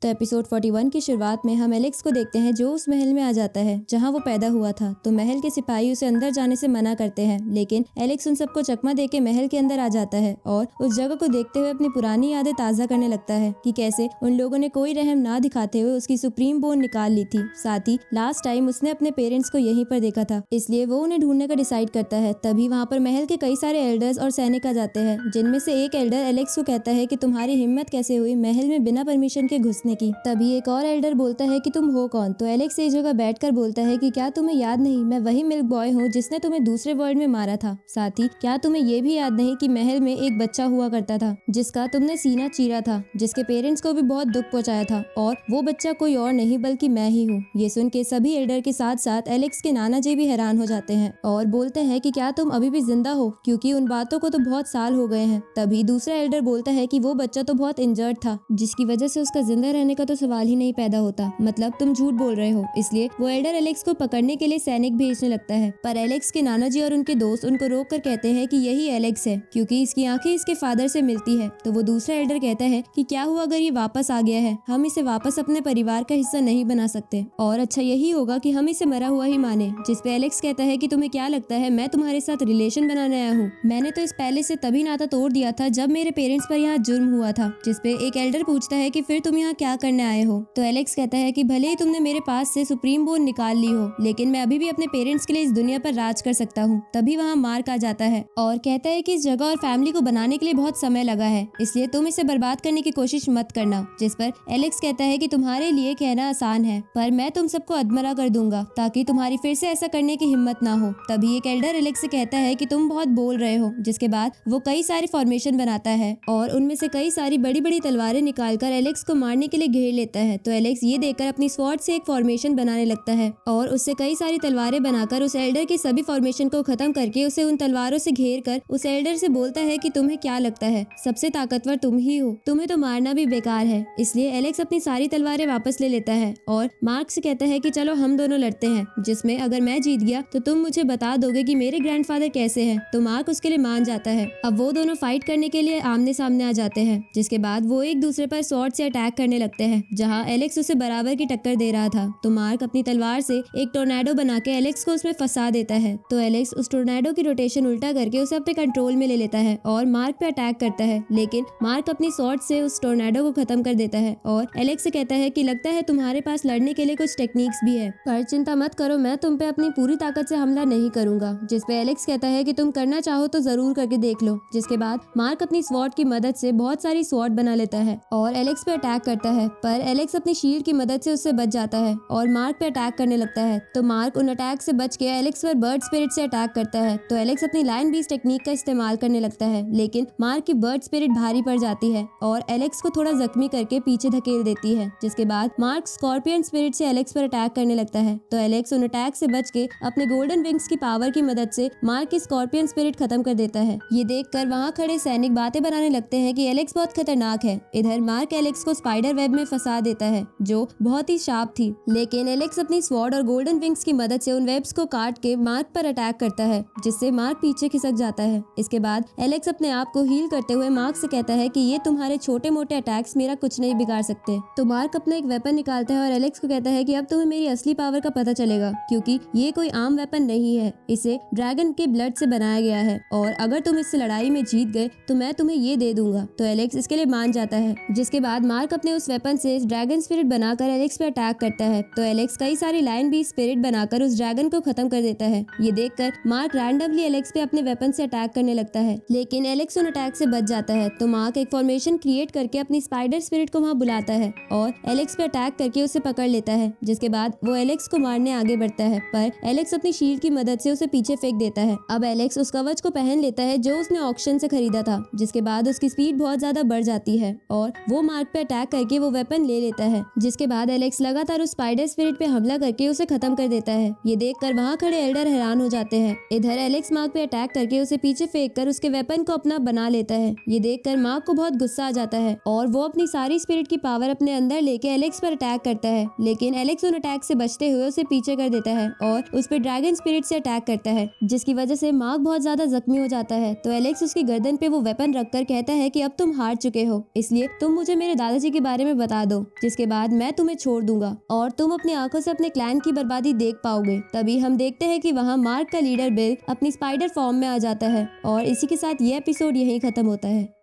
तो एपिसोड 41 की शुरुआत में हम एलेक्स को देखते हैं जो उस महल में आ जाता है जहां वो पैदा हुआ था। तो महल के सिपाही उसे अंदर जाने से मना करते हैं, लेकिन एलेक्स उन सबको चकमा देके महल के अंदर आ जाता है और उस जगह को देखते हुए अपनी पुरानी यादें ताज़ा करने लगता है कि कैसे उन लोगों ने कोई रहम ना दिखाते हुए उसकी सुप्रीम बोन निकाल ली थी। साथ ही लास्ट टाइम उसने अपने पेरेंट्स को यहीं पर देखा था, इसलिए वो उन्हें ढूंढने का डिसाइड करता है। तभी वहाँ पर महल के कई सारे एल्डर्स और सैनिक आ जाते हैं, जिनमें से एक एल्डर एलेक्स को कहता है कि तुम्हारी हिम्मत कैसे हुई महल में बिना परमिशन के घुसने की। तभी एक और एल्डर बोलता है कि तुम हो कौन। तो एलेक्स एक जगह बैठकर बोलता है कि क्या तुम्हें याद नहीं, मैं वही मिल्क बॉय हूँ जिसने तुम्हें दूसरे वर्ल्ड में मारा था। साथ ही क्या तुम्हें ये भी याद नहीं कि महल में एक बच्चा हुआ करता था जिसका तुमने सीना चीरा था, जिसके पेरेंट्स को भी बहुत दुख पहुंचाया था, और वो बच्चा कोई और नहीं बल्कि मैं ही हूँ। ये सुन के सभी एल्डर के साथ साथ एलेक्स के नाना जी भी हैरान हो जाते हैं और बोलते हैं कि क्या तुम अभी भी जिंदा हो, क्योंकि उन बातों को तो बहुत साल हो गए हैं। तभी दूसरा एल्डर बोलता है कि वो बच्चा तो बहुत इंजर्ड था, जिसकी वजह से उसका जिंदा रहने का तो सवाल ही नहीं पैदा होता, मतलब तुम झूठ बोल रहे हो। इसलिए वो एल्डर एलेक्स को पकड़ने के लिए सैनिक भेजने लगता है, पर एलेक्स के नाना जी और उनके दोस्त उनको रोक कर कहते हैं कि यही एलेक्स है, क्योंकि इसकी आंखें इसके फादर से मिलती है। तो वो दूसरा एल्डर कहता है कि क्या हुआ अगर ये वापस आ गया है, हम इसे वापस अपने परिवार का हिस्सा नहीं बना सकते, और अच्छा यही होगा कि हम इसे मरा हुआ ही माने। जिसपे एलेक्स कहता है कि तुम्हें क्या लगता है मैं तुम्हारे साथ रिलेशन बनाने आया हूँ, मैंने तो इस पैलेस से तभी नाता तोड़ दिया था जब मेरे पेरेंट्स पर यहाँ जुर्म हुआ था। जिसपे एक एल्डर पूछता है कि फिर तुम यहाँ क्या करने आए हो। तो एलेक्स कहता है कि भले ही तुमने मेरे पास से सुप्रीम बोन निकाल ली हो, लेकिन मैं अभी भी अपने पेरेंट्स के लिए इस दुनिया पर राज कर सकता हूँ। तभी वहाँ मार्क आ जाता है और कहता है कि इस जगह और फैमिली को बनाने के लिए बहुत समय लगा है, इसलिए तुम इसे बर्बाद करने की कोशिश मत करना। जिस पर एलेक्स कहता है कि तुम्हारे लिए कहना आसान है, पर मैं तुम सबको अधमरा कर दूंगा ताकि तुम्हारी फिर से ऐसा करने की हिम्मत ना हो। तभी एक एल्डर एलेक्स से कहता है कि तुम बहुत बोल रहे हो। जिसके बाद वो कई सारे फॉर्मेशन बनाता है और उनमें से कई सारी बड़ी बड़ी तलवारें निकालकर एलेक्स को मारने के लिए घेर लेता है। तो एलेक्स ये देखकर अपनी स्वॉर्ड से एक फॉर्मेशन बनाने लगता है और उससे कई सारी तलवारें बनाकर उस एल्डर के सभी फॉर्मेशन को खत्म करके उसे उन तलवारों से घेर कर उस एल्डर से बोलता है कि तुम्हें क्या लगता है सबसे ताकतवर तुम ही हो, तुम्हें तो मारना भी बेकार है। इसलिए एलेक्स अपनी सारी तलवारें वापस ले लेता है और मार्क से कहता है कि चलो हम दोनों लड़ते हैं, जिसमें अगर मैं जीत गया तो तुम मुझे बता दोगे कि मेरे ग्रैंडफादर कैसे हैं। तो मार्क उसके लिए मान जाता है। अब वो दोनों फाइट करने के लिए आमने सामने आ जाते हैं, जिसके बाद वो एक दूसरे पर स्वॉर्ड से अटैक करने लगते हैं। जहाँ एलेक्स उसे बराबर की टक्कर दे रहा था, तो मार्क अपनी तलवार से एक टोर्नेडो बना के एलेक्स को उसमें फंसा देता है। तो एलेक्स उस टोर्नेडो की रोटेशन उल्टा करके उसे अपने कंट्रोल में ले लेता है और मार्क पे अटैक करता है, लेकिन मार्क अपनी स्वॉर्ड से उस टोर्नेडो को खत्म कर देता है और एलेक्स से कहता है कि लगता है तुम्हारे पास लड़ने के लिए कुछ टेक्निक्स भी है, पर चिंता मत करो, मैं तुम पे अपनी पूरी ताकत से हमला नहीं करूंगा। जिसपे एलेक्स कहता है कि तुम करना चाहो तो जरूर करके देख लो। जिसके बाद मार्क अपनी स्वॉर्ड की मदद से बहुत सारी स्वॉर्ड बना लेता है और एलेक्स पे अटैक करता है, पर एलेक्स अपनी शील्ड की मदद से उससे बच जाता है और मार्क पे अटैक करने लगता है। तो मार्क उन अटैक से बच के एलेक्स पर बर्ड स्पिरिट से अटैक करता है। तो एलेक्स अपनी लाइन बीस्ट टेक्निक का इस्तेमाल करने लगता है, लेकिन मार्क की बर्ड स्पिरिट भारी पड़ जाती है और एलेक्स को थोड़ा जख्मी करके पीछे धकेल देती है। जिसके बाद मार्क स्कॉर्पियन स्पिरिट से एलेक्स पर अटैक करने लगता है। तो एलेक्स उन अटैक से बच के अपने गोल्डन विंग्स की पावर की मदद से मार्क की स्कॉर्पियन स्पिरिट खत्म कर देता है। ये देखकर वहाँ खड़े सैनिक बातें बनाने लगते हैं कि एलेक्स बहुत खतरनाक है। इधर मार्क एलेक्स को स्पाइडर वेब में फंसा देता है जो बहुत ही शार्प थी, लेकिन एलेक्स अपनी स्वॉर्ड और गोल्डन विंग्स की मदद से उन वेब्स को काट के मार्क पर अटैक करता है, जिससे मार्क पीछे खिसक जाता है। इसके बाद एलेक्स अपने आप को हील करते हुए मार्क से कहता है कि ये तुम्हारे छोटे मोटे अटैक्स मेरा कुछ नहीं बिगाड़ सकते। तो मार्क अपना एक वेपन निकालता है और एलेक्स को कहता है कि अब तुम्हें मेरी असली पावर का पता चलेगा, क्योंकि ये कोई आम वेपन नहीं है, इसे ड्रैगन के ब्लड से बनाया गया है, और अगर तुम इससे लड़ाई में जीत गए तो मैं तुम्हें ये दे दूंगा। तो एलेक्स इसके लिए मान जाता है। जिसके बाद मार्क अपने उस वेपन से ड्रैगन स्पिरिट बनाकर एलेक्स पे अटैक करता है। तो एलेक्स कई सारी लाइन बी स्पिरिट बनाकर उस ड्रैगन को खत्म कर देता है। ये देखकर मार्क रैंडमली एलेक्स पे अपने वेपन से अटैक करने लगता है, लेकिन एलेक्स उन अटैक से बच जाता है। तो मार्क एक फॉर्मेशन क्रिएट करके अपनी स्पाइडर स्पिरिट को वहाँ बुलाता है और एलेक्स पे अटैक करके उसे पकड़ लेता है। जिसके बाद वो एलेक्स को मारने आगे बढ़ता है, पर एलेक्स अपनी शील्ड की मदद से उसे पीछे फेंक देता है। अब एलेक्स उस कवच को पहन लेता है जो उसने ऑक्शन से खरीदा था। जिसके बाद उसकी स्पीड बहुत ज्यादा बढ़ जाती है और वो मार्क पे अटैक करके वो वेपन ले लेता है। जिसके बाद एलेक्स लगातार उस स्पाइडर स्पिरिट पे हमला करके उसे खत्म कर देता है। ये देखकर वहाँ खड़े एल्डर हैरान हो जाते हैं। इधर एलेक्स मार्क पे अटैक करके उसे पीछे फेंक कर उसके वेपन को अपना बना लेता है। ये देखकर मार्क को बहुत गुस्सा आ जाता है और वो अपनी सारी स्पिरिट की पावर अपने अंदर लेके एलेक्स पर अटैक करता है, लेकिन एलेक्स उन अटैक से बचते हुए उसे पीछे कर देता है और उस पे ड्रैगन स्पिरिट से अटैक करता है, जिसकी वजह से मार्क बहुत ज्यादा जख्मी हो जाता है। तो एलेक्स उसकी गर्दन पे वो वेपन रखकर कहता है कि अब तुम हार चुके हो, इसलिए तुम मुझे मेरे दादाजी के बारे में में बता दो, जिसके बाद मैं तुम्हें छोड़ दूंगा और तुम अपनी आंखों से अपने क्लैन की बर्बादी देख पाओगे। तभी हम देखते हैं कि वहाँ मार्क का लीडर बिल अपनी स्पाइडर फॉर्म में आ जाता है और इसी के साथ ये एपिसोड यहीं खत्म होता है।